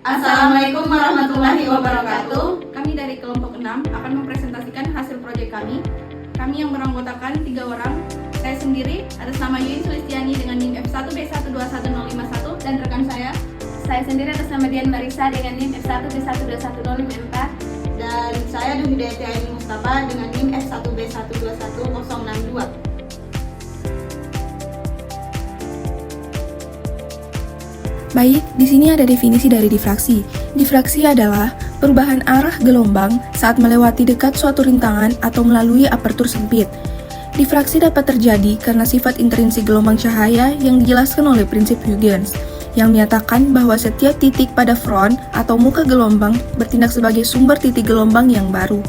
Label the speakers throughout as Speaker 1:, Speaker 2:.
Speaker 1: Assalamualaikum warahmatullahi wabarakatuh.
Speaker 2: Kami dari kelompok 6 akan mempresentasikan hasil proyek kami. Kami yang beranggotakan 3 orang. Saya sendiri atas nama Yuyun Sulistiani dengan NIM F1B121051 dan rekan saya
Speaker 3: sendiri atas nama Dian Marisa dengan NIM F1B121054
Speaker 1: Dan saya Dwi Hidayati Aini Mustafa dengan NIM F1B121062.
Speaker 4: Baik, di sini ada definisi dari difraksi. Difraksi adalah perubahan arah gelombang saat melewati dekat suatu rintangan atau melalui apertur sempit. Difraksi dapat terjadi karena sifat intrinsik gelombang cahaya yang dijelaskan oleh prinsip Huygens, yang menyatakan bahwa setiap titik pada front atau muka gelombang bertindak sebagai sumber titik gelombang yang baru.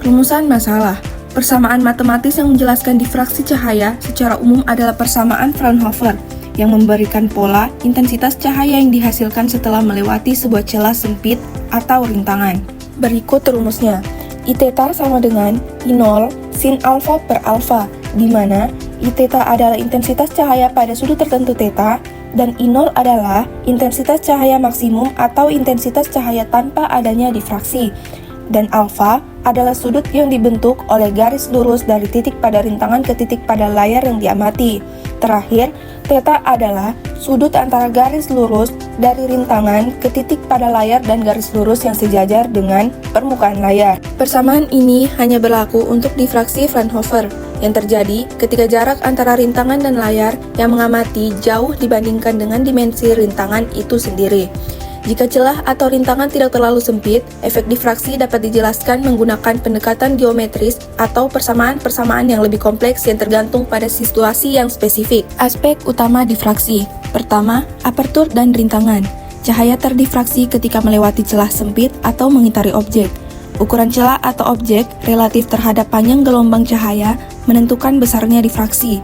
Speaker 4: Rumusan masalah. Persamaan matematis yang menjelaskan difraksi cahaya secara umum adalah persamaan Fraunhofer, yang memberikan pola intensitas cahaya yang dihasilkan setelah melewati sebuah celah sempit atau rintangan. Berikut rumusnya. I-theta sama dengan I0 sin alfa per alfa, di mana I-theta adalah intensitas cahaya pada sudut tertentu theta, dan I0 adalah intensitas cahaya maksimum atau intensitas cahaya tanpa adanya difraksi, dan alfa adalah sudut yang dibentuk oleh garis lurus dari titik pada rintangan ke titik pada layar yang diamati. Terakhir, theta adalah sudut antara garis lurus dari rintangan ke titik pada layar dan garis lurus yang sejajar dengan permukaan layar. Persamaan ini hanya berlaku untuk difraksi Fraunhofer yang terjadi ketika jarak antara rintangan dan layar yang mengamati jauh dibandingkan dengan dimensi rintangan itu sendiri. Jika celah atau rintangan tidak terlalu sempit, efek difraksi dapat dijelaskan menggunakan pendekatan geometris atau persamaan-persamaan yang lebih kompleks yang tergantung pada situasi yang spesifik. Aspek utama difraksi. Pertama, apertur dan rintangan. Cahaya terdifraksi ketika melewati celah sempit atau mengitari objek. Ukuran celah atau objek relatif terhadap panjang gelombang cahaya menentukan besarnya difraksi.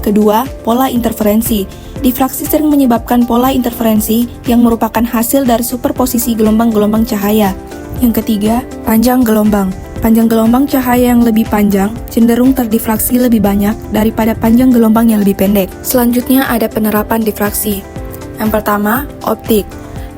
Speaker 4: Kedua, pola interferensi. Difraksi sering menyebabkan pola interferensi yang merupakan hasil dari superposisi gelombang-gelombang cahaya. Yang ketiga, panjang gelombang. Panjang gelombang cahaya yang lebih panjang cenderung terdifraksi lebih banyak daripada panjang gelombang yang lebih pendek. Selanjutnya ada penerapan difraksi. Yang pertama, optik.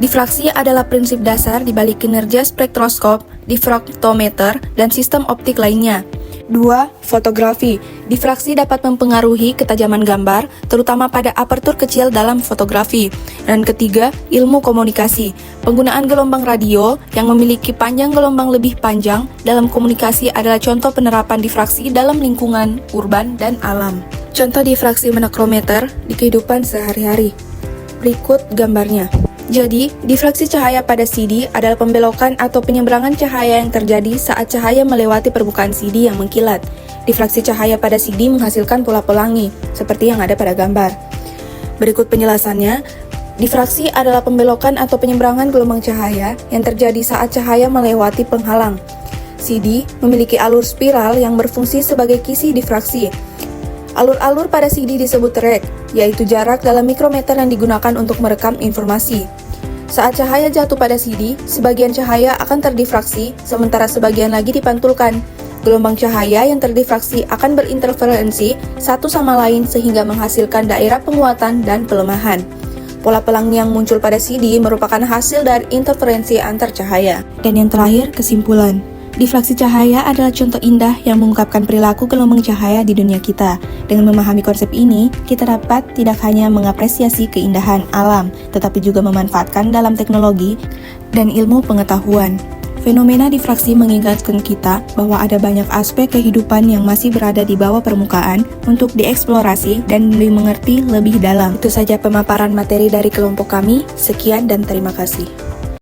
Speaker 4: Difraksi adalah prinsip dasar di balik kinerja spektroskop, difraktometer, dan sistem optik lainnya. 2. Fotografi. Difraksi dapat mempengaruhi ketajaman gambar, terutama pada apertur kecil dalam fotografi. Dan ketiga, ilmu komunikasi. Penggunaan gelombang radio yang memiliki panjang gelombang lebih panjang dalam komunikasi adalah contoh penerapan difraksi dalam lingkungan urban dan alam. Contoh difraksi monokrometer di kehidupan sehari-hari. Berikut gambarnya. Jadi, difraksi cahaya pada CD adalah pembelokan atau penyeberangan cahaya yang terjadi saat cahaya melewati permukaan CD yang mengkilat. Difraksi cahaya pada CD menghasilkan pola pelangi, seperti yang ada pada gambar. Berikut penjelasannya. Difraksi adalah pembelokan atau penyeberangan gelombang cahaya yang terjadi saat cahaya melewati penghalang. CD memiliki alur spiral yang berfungsi sebagai kisi difraksi. Alur-alur pada CD disebut rek, yaitu jarak dalam mikrometer yang digunakan untuk merekam informasi. Saat cahaya jatuh pada CD, sebagian cahaya akan terdifraksi, sementara sebagian lagi dipantulkan. Gelombang cahaya yang terdifraksi akan berinterferensi satu sama lain sehingga menghasilkan daerah penguatan dan pelemahan. Pola pelangi yang muncul pada CD merupakan hasil dari interferensi antar cahaya. Dan yang terakhir, kesimpulan. Difraksi cahaya adalah contoh indah yang mengungkapkan perilaku gelombang cahaya di dunia kita. Dengan memahami konsep ini, kita dapat tidak hanya mengapresiasi keindahan alam, tetapi juga memanfaatkan dalam teknologi dan ilmu pengetahuan. Fenomena difraksi mengingatkan kita bahwa ada banyak aspek kehidupan yang masih berada di bawah permukaan untuk dieksplorasi dan dimengerti lebih dalam. Itu saja pemaparan materi dari kelompok kami. Sekian dan terima kasih.